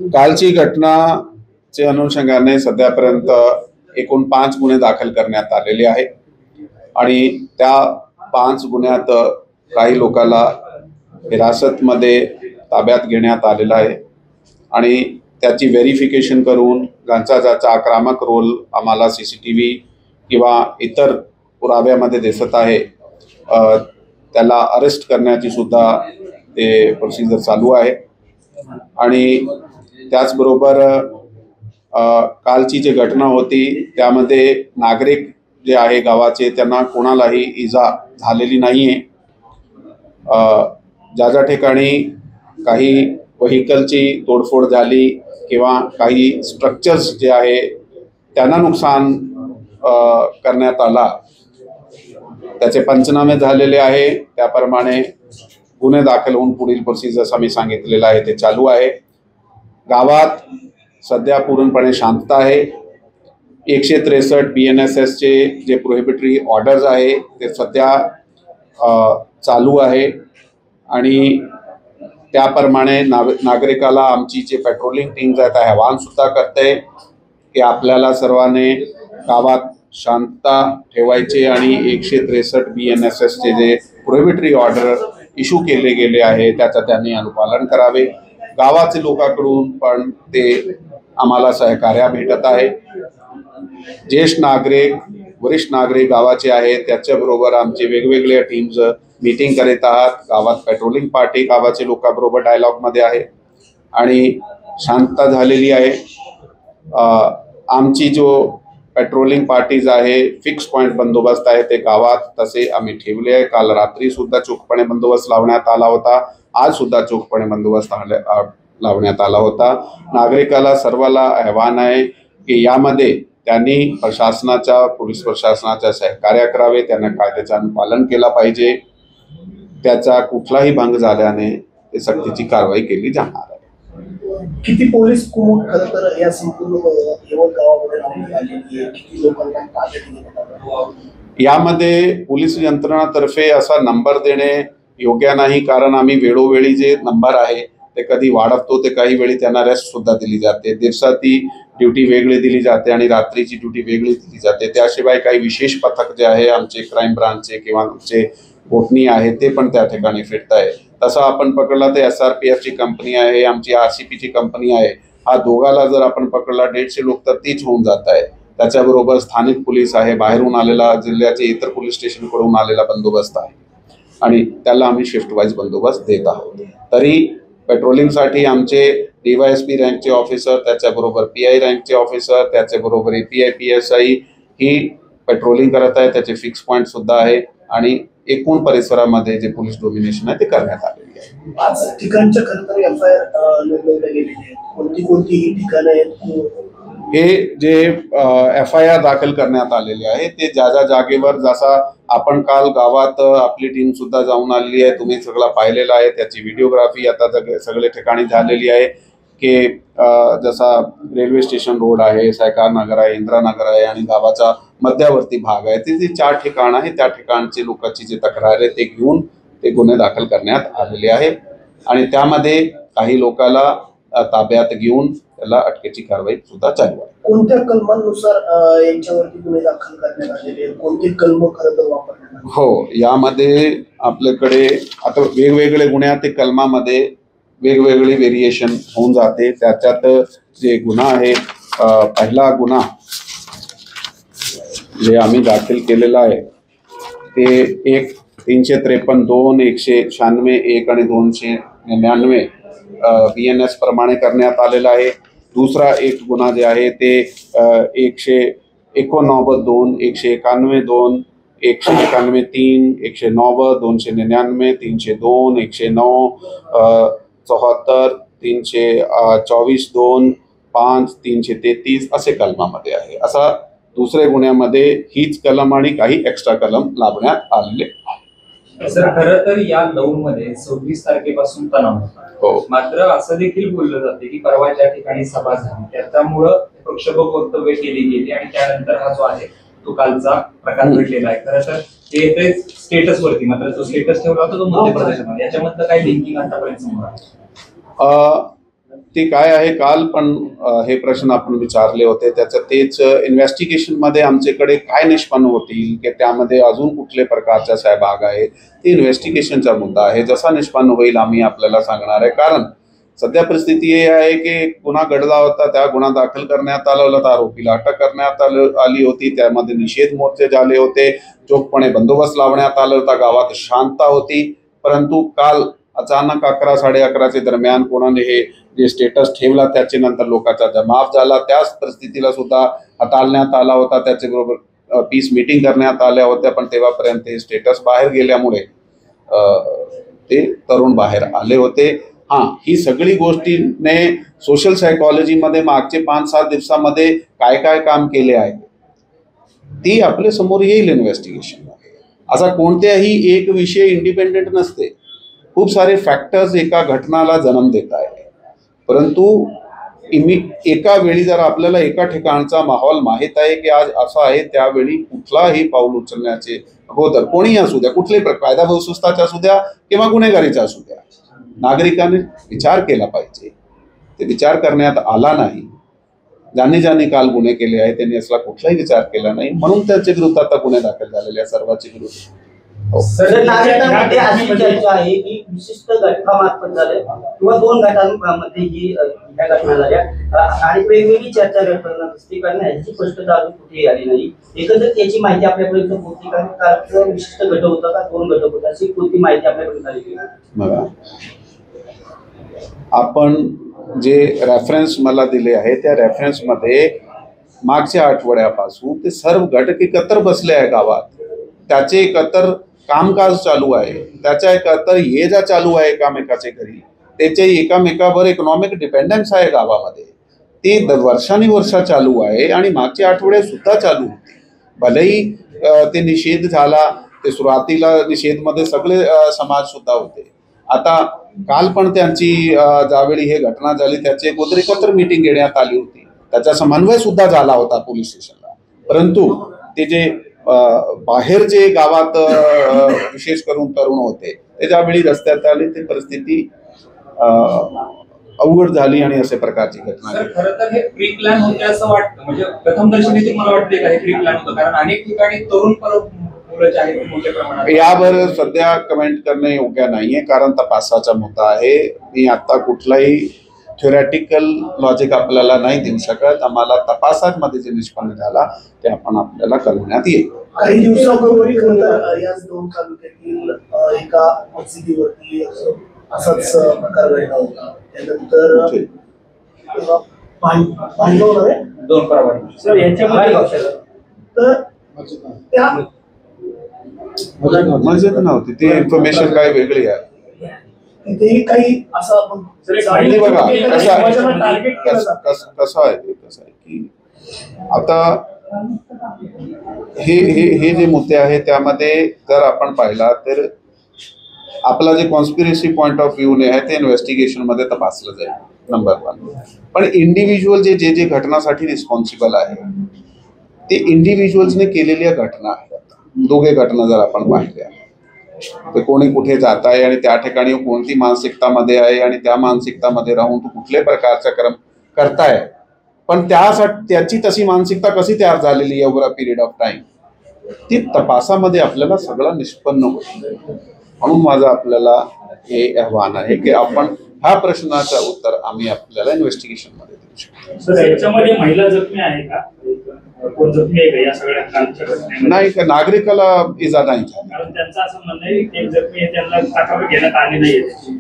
कालची घटनाचे अनुषंगाने सध्यापर्यंत एकूण 5 गुन्हे दाखल करण्यात आलेले आहेत आणि त्या 5 गुन्ह्यात काही लोकांना हिरासतमध्ये ताब्यात घेण्यात आलेला आहे आणि त्याची व्हेरिफिकेशन करून ज्याचा आक्रमक रोल आम्हाला सीसीटीव्ही किंवा इतर पुराव्यामध्ये दिसत आहे त्याला अरेस्ट करण्याची सुद्धा ते प्रोसिजर चालू आहे। आणि त्याचबरोबर कालची जी घटना होती त्यामध्ये नागरिक जे आहे गावाचे त्यांना कोणालाही इजा झालेली नाही आहे। ज्या ठिकाणी काही व्हेकलची तोडफोड झाली किंवा काही स्ट्रक्चर्स जे आहे त्यांना नुकसान करण्यात आला त्याचे पंचनामे झालेले आहे। त्याप्रमाणे गुन्हे दाखल होऊन पुढील प्रोसिजर्स आम्ही सांगितलेलं आहे ते चालू आहे। गावात सध्या पूर्णपणे शांतता आहे। 163 BNSS चे जे प्रोहिबिटरी ऑर्डर्स आहे ते सध्या चालू आहे आणि त्याप्रमाणे नागरिकाला आमची जे पेट्रोलिंग टीम्स आहेत आवाहन सुद्धा करते की आपल्याला सर्वांनी गावात शांतता ठेवायची आणि 163 BNSS चे जे प्रोहिबिटरी ऑर्डर इश्यू केले गेले आहे त्याचं त्यांनी अनुपालन करावे। गावाचे लोकांकडून पण ते आम्हाला सहकार्य भेटत आहे। ज्येष्ठ नागरिक वरिष्ठ नागरिक गावाचे आहेत त्याच्याबरोबर आमचे वेगवेगळ्या टीम्स मीटिंग करीत आहात। गावात पेट्रोलिंग पार्टी गावाचे लोकांबरोबर डायलॉग मध्ये आहे आणि शांतता झालेली आहे। आमची जो पेट्रोलिंग पार्टीज आहे फिक्स पॉइंट बंदोबस्त आहे ते गावात तसे आम्ही ठेवले आहे। काल रात्री सुद्धा चोखपणे बंदोबस्त लावण्यात आला होता, आज सुद्धा चोखपणे बंदोबस्त लावण्यात आला होता। नागरिकाला सर्वाला आव्हान आहे की यामध्ये त्यांनी प्रशासनाच्या पोलीस प्रशासनाच्या सहकार्य करावे, त्यांना कायद्याचे अनुपालन केला पाहिजे। त्याचा कुठलाही भंग झाल्याने ते सक्तीची कारवाई केली जाणार आहे। किती पोलीस कुमक खरं तर या संपूर्ण गावामध्ये लावण्यात आलेली आहे, किती लोकांना ताब्यात घेण्यात यामध्ये पोलीस यंत्रणातर्फे असा नंबर देणे योग्य नाही, कारण आम्ही वेळोवेळी जे नंबर आहे ते कधी वाढवतो ते काही वेळी त्यांना रेस्ट सुद्धा दिली जाते। दिवसाची ड्युटी वेगळी दिली जाते आणि रात्रीची ड्युटी वेगळी दिली जाते। त्याशिवाय काही विशेष पथक जे आहे आमचे क्राईम ब्रांचचे किंवा आमचे गोपनीय आहे ते पण त्या ठिकाणी फिरत आहे। तसं आपण पकडला तर SRPF ची कंपनी आहे, आमची RCP ची कंपनी आहे। हा दोघाला जर आपण पकडला 150 लोक तर तीच होऊन जात आहे। त्याच्याबरोबर स्थानिक पोलीस आहे, बाहेरून आलेला जिल्ह्याचे इतर पोलीस स्टेशन कडून आलेला बंदोबस्त आहे आणि त्याला आम्ही शिफ्ट वाईज बंदोबस्त देत आहोत। तरी पेट्रोलिंगसाठी आमचे DYSP रँकचे ऑफिसर, त्याच्याबरोबर PI रँकचे ऑफिसर, त्याच्याबरोबर API PSI ही पेट्रोलिंग करत आहे। त्याचे फिक्स पॉइंट सुद्धा आहे आणि एकूण परिसरामध्ये जे पोलीस डोमिनेशन आहे ते करण्यात आलेली आहे। 5 ठिकाणच्या खरं तर FIR नोंदवल्या गेलेल्या आहेत, कोणती ही ठिकाणं आहेत? हे जे FIR दाखल करण्यात आलेले आहे ते ज्या जागेवर, जसा आपण काल गावात आपली टीम सुद्धा जाऊन आलेली आहे, तुम्ही सगळं पाहिलेलं आहे। त्याची व्हिडिओग्राफी आता सगळे ठिकाणी झालेली आहे की जसा रेल्वे स्टेशन रोड आहे, सहकार नगर आहे, इंदिरानगर आहे आणि गावाचा मध्यवर्ती भाग आहे, ते जे 4 ठिकाण आहे त्या ठिकाणचे लोकांची जी तक्रार आहे ते घेऊन ते गुन्हे दाखल करण्यात आलेले आहे आणि त्यामध्ये काही लोकांना ताब्यात घेऊन त्याला अटकेची कारवाई सुद्धा चालू आहे। कोणत्या कलमांनुसार यांच्यावरती गुन्हे दाखल करण्यात आलेले आहेत, कोणते कलम खरं तर वापरण्यात आले? हो, यामध्ये आपल्याकडे आता वेगवेगळे गुन्हे ते कलमामध्ये वेगवेगळी व्हेरिएशन होऊन जाते। त्याच्यात जे गुन्हा आहे पहिला गुन्हा जे आम्ही दाखल केलेला आहे ते 353, 2, 196, 1 आणि 299 BNS प्रमाणे करण्यात आलेला आहे। दुसरा एक गुन्हा जे आहे ते 189, 2, 191, 2, 191, 3, 190, 299, 302, 109, 74, 324, 2, 5, 333 असे कलमामध्ये आहे। असा दुसऱ्या गुन्ह्यामध्ये हीच कलम आणि काही एक्स्ट्रा कलम लावण्यात आलेले आहे। सर, खरं तर या 9 मध्ये 26 तारखेपासून तणाव होता। मात्र असं देखील बोललं जाते की परवा ज्या ठिकाणी सभा झाली त्यामुळे प्रक्षोभक वक्तव्य केली गेली आणि त्यानंतर हा जो आहे तो कालचा प्रकार घडलेला आहे। खरं तर ते स्टेटस वरती, मात्र जो स्टेटस ठेवला होता तो मध्य प्रदेशामध्ये, याच्यामधलं काही लिंकिंग आतापर्यंत समोर आहे? ते काय आहे, काल पण हे प्रश्न आपण विचारले होते, त्याचं तेच इन्व्हेस्टिगेशनमध्ये आमच्याकडे काय निष्पन्न होतील की त्यामध्ये अजून कुठले प्रकारच्या सहभाग आहे, ते इन्व्हेस्टिगेशनचा मुद्दा आहे. जसा निष्पन्न होईल आम्ही आपल्याला सांगणार आहे. कारण सध्या परिस्थिती हे आहे की गुन्हा घडला होता, त्या गुन्हा दाखल करण्यात आला होता, आरोपीला अटक करण्यात आली होती, त्यामध्ये निषेध मोर्चे झाले होते, चोखपणे बंदोबस्त लावण्यात आला होता, गावात शांतता होती. परंतु काल अचानक 11-11:30 दरम्यान कोणाने हे जे स्टेटस ठेवला त्याचे नंतर लोकांचा जमाव झाला. त्याच परिस्थितीला सुद्धा हाताळण्यात आला होता, त्याच्याबरोबर पीस मीटिंग करण्यात आल्या होत्या, पण तेव्हापर्यंत हे स्टेटस बाहेर गेल्यामुळे ते तरुण बाहेर आले होते. ही सगळी गोष्टीने सोशल सायकॉलॉजीमध्ये मागचे 5-7 दिवसामध्ये काय काय काम केले आहे ती आपल्या समोर येईल इन्व्हेस्टिगेशन. असा कोणत्याही एक विषय इंडिपेंडेंट नसते, खूप सारे फॅक्टर्स एका घटनाला जन्म देत आहे. परंतु एका वेळी जर आपल्याला एका ठिकाणचा माहोल माहीत आहे की आज असं आहे, त्यावेळी कुठलाही पाऊल उचलण्याचे अगोदर कोणीही असू द्या, कुठल्याही कायदा व्यवस्थेचा असू द्या किंवा गुन्हेगारीचा असू द्या, नागरिकांनी विचार केला पाहिजे. ते विचार करण्यात आला नाही. ज्यांनी काल गुन्हे केले आहेत त्यांनी असला कुठलाही विचार केला नाही, म्हणून त्याच्या विरुद्ध आता गुन्हे दाखल झालेले सर्वांचे विरुद्ध. नागरिकांमध्ये अशी चर्चा आहे की विशिष्ट घटकामार्फत झाले किंवा 2 घटकांमध्ये ही ह्या घटना झाल्या आणि वेगवेगळी चर्चा करताना दिसते, कारण याची स्पष्टता अजून कुठेही आली नाही. एकंदरीत याची माहिती आपल्यापर्यंत पोहोचली, कारण विशिष्ट घटक होता का 2 घटक होता, अशी कोणती माहिती आपल्यापर्यंत आली? बघा, आपण जे रेफरन्स मला दिले आहे त्या रेफरन्समध्ये मागच्या आठवड्यापासून ते सर्व घटक एकत्र बसले आहे गावात, त्याचे एकत्र कामकाज चालू आहे, त्याच्या एकत्र ये जा चालू आहे एकामेकाचे घरी, त्याचे एकामेकावर इकॉनॉमिक डिपेंडन्स आहे गावामध्ये, ते वर्षानुवर्ष चालू आहे आणि मागच्या आठवड्यात सुद्धा चालू होते. भलेही ते निषेध झाला, ते सुरुवातीला निषेधमध्ये सगळे समाज सुद्धा होते. आता काल पण त्यांची ज्यावेळी हे घटना झाली त्याची अगोदर एकत्र मीटिंग घेण्यात आली होती, त्याचा समन्वय सुद्धा झाला होता पोलीस स्टेशनला. परंतु ते जे बाहेर जे गावात विशेष करून तरुण होते ते ज्यावेळी रस्त्यात आले ते परिस्थिती अवघड झाली आणि अशा प्रकारची घटना घडली. खरं तर हे प्री प्लॅन होते असं वाटतं, म्हणजे प्रथम दर्शनी तुम्हाला वाटते का हे प्री प्लॅन होतं? कारण अनेक ठिकाणी तरुण मुलं आहेत मोठ्या प्रमाणात. यावर सध्या कमेंट करणे योग्य नाहीये, कारण तपासाचा मुद्दा आहे. मी आता कुठलाही थ्योरेटिकल लॉजिक आपल्याला नाही देऊ शकत. आम्हाला तपासामध्ये जे निष्पन्न झाला ते आपण आपल्याला कळवण्यात येईल. काही दिवसापूर्वी याच 2 तालुक्यातील एका मशिदीवरती असाच प्रकार घडला होता. त्यानंतर पांडव 2 प्रभावी सर याच्यामध्ये तर त्या मस्जिद नव्हती, ती इन्फॉर्मेशन काय वेगळी आहे. तिथेही काही असं आपण बघा कसं आहे की आता हे जे मुद्दे आहेत त्यामध्ये जर आपण पाहिला तर आपला जे कॉन्स्पिरसी पॉइंट ऑफ व्ह्यू आहे ते इन्व्हेस्टिगेशन मध्ये तपासलं जाईल नंबर 1. पण इंडिव्हिज्युअल जे घटनासाठी रिस्पॉन्सिबल आहे ते इंडिव्हिज्युअल्सने केलेल्या घटना आहेत. 2 घटना जर आपण पाहिल्या तर कोणी कुठे जात आहे आणि त्या ठिकाणी कोणती मानसिकतामध्ये आहे आणि त्या मानसिकतामध्ये राहून तो कुठल्या प्रकारचा क्रम करताय, पण त्याची तशी मानसिकता कशी तयार झालेली आहे over a period of time ती तपासामध्ये आपल्याला सगळं निष्पन्न होईल. म्हणून माझं आपल्याला हे आव्हान आहे की आपण ह्या प्रश्नाचं उत्तर आम्ही आपल्याला इन्व्हेस्टिगेशन मध्ये देऊ शकतो. सर याच्यामध्ये महिला जखमी आहे का? कोण जखमी आहे का या सगळ्या कालच्या घटनेमध्ये? नाही, का नागरिकाला इजा नाही झाली. कारण त्यांचं असं म्हणणं आहे की जखमी आहे त्यांना ताब्यात घेण्यात आले नाहीये.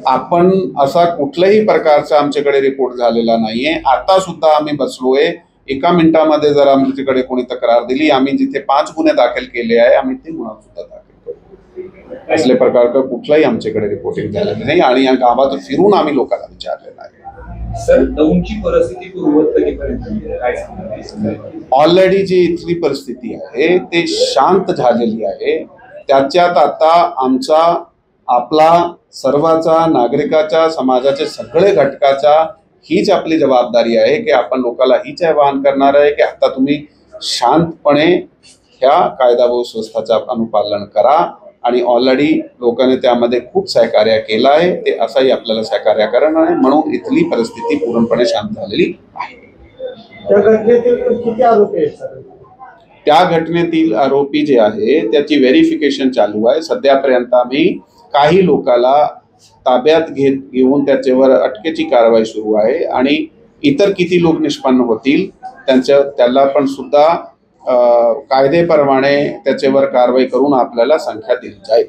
आपण असा कुठल्याही प्रकारचा आमच्याकडे रिपोर्ट झालेला नाहीये. आता सुद्धा आम्ही बसलोय, एका मिनिटामध्ये जर आमच्याकडे कोणी तक्रार दिली, आम्ही जिथे 5 गुन्हे दाखल केले आहे आम्ही ते गुन्हा सुद्धा दाखल करू. असल्या प्रकारचा कुठलाही आमच्याकडे रिपोर्टिंग झालेलं नाही आणि या गावात फिरून आम्ही लोकांना विचारलेलं आहे. सर दौंडची परिस्थिती पूर्ववत कधीपर्यंत काय सांगणार? ऑलरेडी जी इथली परिस्थिती आहे ते शांत झालेली आहे. त्याच्यात आता आमचा आपला सर्वाचा नागरिकाच्या समाजाच्या सगळे घटकाचा हीच आपली जबाबदारी आहे की आपण लोकांना हीच आवाहन करणार आहे की आता तुम्ही शांतपणे ह्या कायदा व सुव्यवस्थेचं अनुपालन करा आणि ऑलरेडी लोकांनी त्यामध्ये खूप सहकार्य केलं आहे, ते असंही आपल्याला सहकार्य करणार आहे, म्हणून इथली परिस्थिती पूर्णपणे शांत झालेली आहे. त्या घटनेतील किती आरोपी आहेत सर? त्या घटनेतील आरोपी जे आहे त्याची व्हेरिफिकेशन चालू आहे. सध्यापर्यंत आम्ही काही लोकांना ताब्यात घेऊन त्याच्यावर अटकेची कारवाई सुरू आहे आणि इतर किती लोक निष्पन्न होतील त्याला पण सुद्धा कायदेप्रमाणे त्याच्यावर कारवाई करून आपल्याला संख्या दिली जाईल.